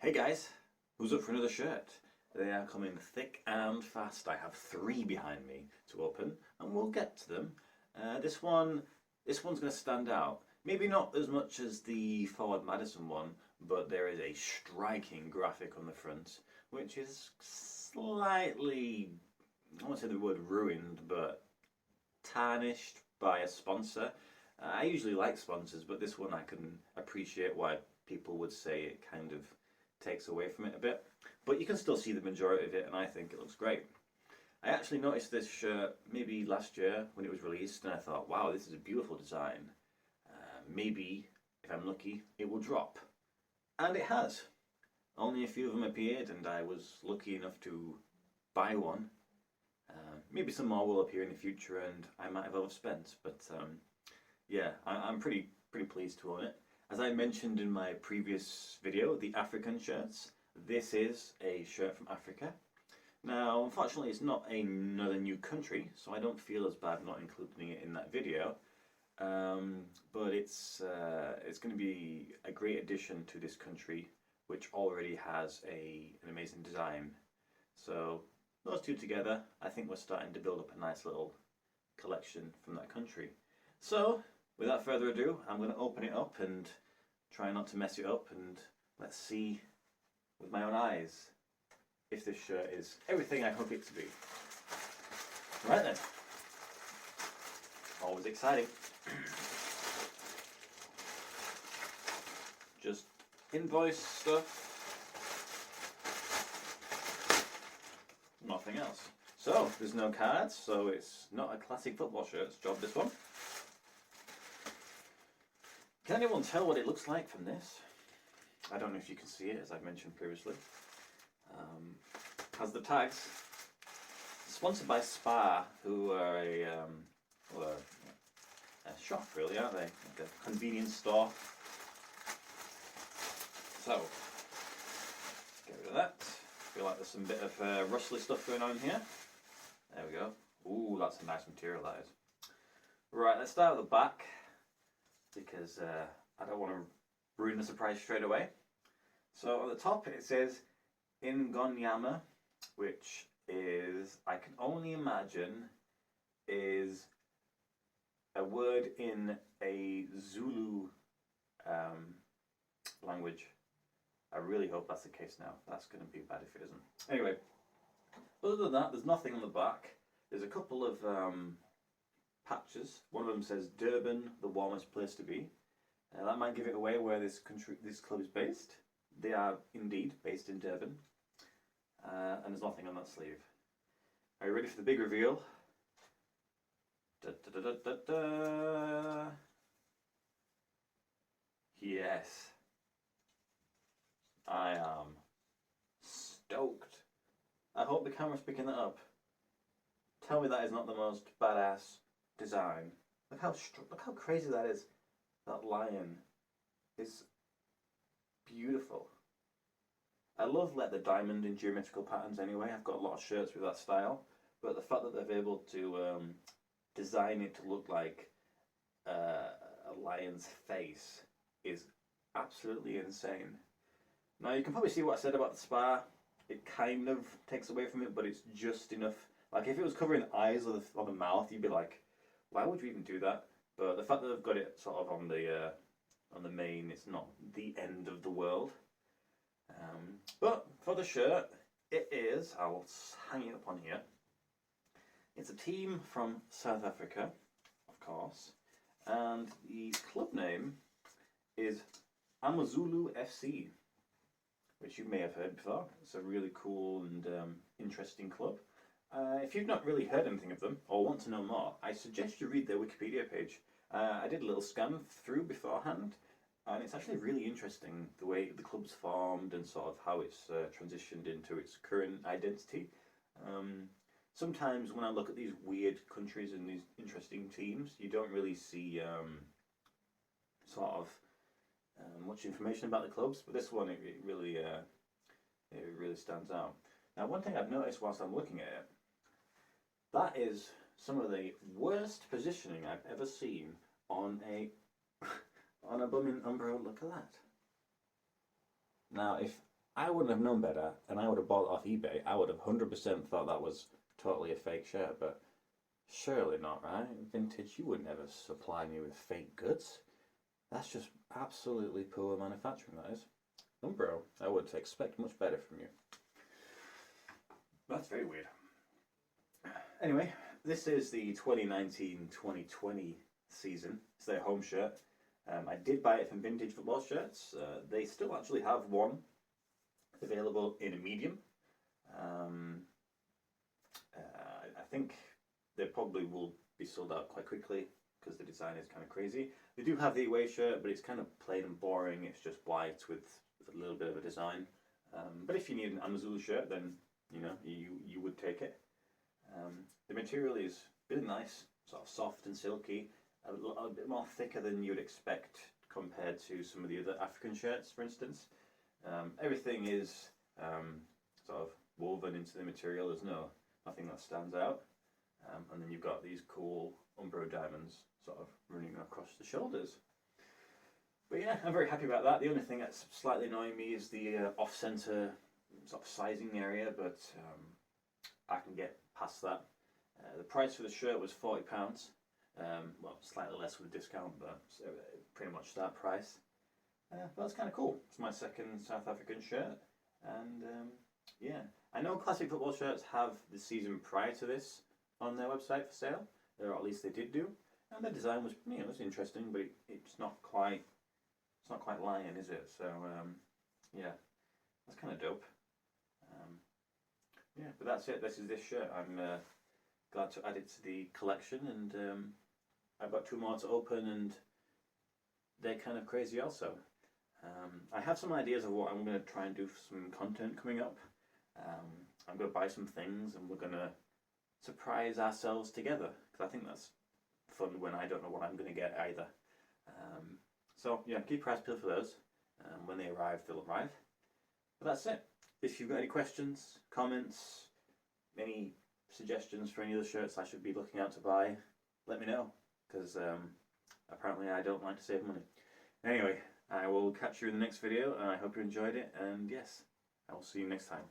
Hey guys, who's up for another shirt? They are coming thick and fast. I have three behind me to open, and we'll get to them. This one's going to stand out. Maybe not as much as the Forward Madison one, but there is a striking graphic on the front, which is slightly, I won't say the word ruined, but tarnished by a sponsor. I usually like sponsors, but this one I can appreciate why people would say it kind of takes away from it a bit. But you can still see the majority of it, and I think it looks great. I actually noticed this shirt maybe last year when it was released, and I thought, wow, this is a beautiful design. Maybe, if I'm lucky, it will drop. And it has. Only a few of them appeared, and I was lucky enough to buy one. Maybe some more will appear in the future, and I might have overspent. But yeah, I'm pretty pleased to own it. As I mentioned in my previous video, the African shirts, this is a shirt from Africa. Now, unfortunately, it's not another new country, so I don't feel as bad not including it in that video. But it's going to be a great addition to this country, which already has an amazing design. So those two together, I think we're starting to build up a nice little collection from that country. So without further ado, I'm going to open it up and try not to mess it up, and let's see with my own eyes if this shirt is everything I hope it to be. Right then. Always exciting. Just invoice stuff. Nothing else. So, there's no cards, so it's not a classic football shirt's job, this one. Can anyone tell what it looks like from this? I don't know if you can see it, as I've mentioned previously. Has the tags. Sponsored by Spar, who are a shop, really, aren't they? Like a convenience store. So, get rid of that. Feel like there's some bit of rustly stuff going on here. There we go. Ooh, that's a nice material, that is. Right, let's start at the back, because I don't want to ruin the surprise straight away. So on the top it says Ingonyama, which is, I can only imagine, is a word in a Zulu language. I really hope that's the case now. That's going to be bad if it isn't. Anyway, other than that, there's nothing on the back. There's a couple of patches. One of them says Durban, the warmest place to be. That might give it away where this club is based. They are indeed based in Durban. And there's nothing on that sleeve. Are you ready for the big reveal? Da, da, da, da, da, da. Yes. I am stoked. I hope the camera's picking that up. Tell me that is not the most badass design. Look how crazy that is. That lion is beautiful. I love the diamond in geometrical patterns anyway. I've got a lot of shirts with that style, but the fact that they've able to design it to look like a lion's face is absolutely insane. Now you can probably see what I said about the Spar. It kind of takes away from it, but it's just enough. Like if it was covering the eyes or the mouth, you'd be like, why would you even do that? But the fact that they've got it sort of on the mane, it's not the end of the world. But for the shirt, it is, I'll hang it up on here. It's a team from South Africa, of course, and the club name is Amazulu FC, which you may have heard before. It's a really cool and interesting club. If you've not really heard anything of them or want to know more, I suggest you read their Wikipedia page. I did a little scan through beforehand, and it's actually really interesting the way the club's formed and sort of how it's transitioned into its current identity. Sometimes when I look at these weird countries and these interesting teams, you don't really see sort of much information about the clubs, but this one it really stands out. Now, one thing I've noticed whilst I'm looking at it, that is some of the worst positioning I've ever seen on a blooming umbrella. Look at that. Now, if I wouldn't have known better, and I would have bought it off eBay. I would have 100% thought that was totally a fake shirt, but surely not, right? Vintage, you would never supply me with fake goods. That's just absolutely poor manufacturing, that is. Umbro, I wouldn't expect much better from you. That's very weird. Anyway, this is the 2019-2020 season. It's their home shirt. I did buy it from Vintage Football Shirts. They still actually have one available in a medium. I think they probably will be sold out quite quickly because the design is kind of crazy. They do have the away shirt, but it's kind of plain and boring. It's just white with a little bit of a design. But if you need an Amazulu shirt, then you know you would take it. The material is really nice, sort of soft and silky, a bit more thicker than you would expect compared to some of the other African shirts, for instance. Everything is sort of woven into the material. There's nothing that stands out. And then you've got these cool Umbro diamonds sort of running across the shoulders. But yeah, I'm very happy about that. The only thing that's slightly annoying me is the off-center sort of sizing area, but I can get past that. The price for the shirt was £40. Well, slightly less with a discount, but pretty much that price. But that's kind of cool. It's my second South African shirt, and yeah, I know Classic Football Shirts have the season prior to this on their website for sale, or at least they did do, and the design was, you know, it was interesting, but it's not quite lion, is it? So yeah, that's kind of dope. Yeah, but that's it. This is this shirt. I'm glad to add it to the collection, and I've got two more to open, and they're kind of crazy also. I have some ideas of what I'm going to try and do for some content coming up. I'm going to buy some things, and we're going to surprise ourselves together, because I think that's fun when I don't know what I'm going to get either. So yeah, keep your eyes peeled for those. When they arrive, they'll arrive. But that's it. If you've got any questions, comments, any suggestions for any of the shirts I should be looking out to buy, let me know, because apparently I don't like to save money. Anyway, I will catch you in the next video, and I hope you enjoyed it, and yes, I will see you next time.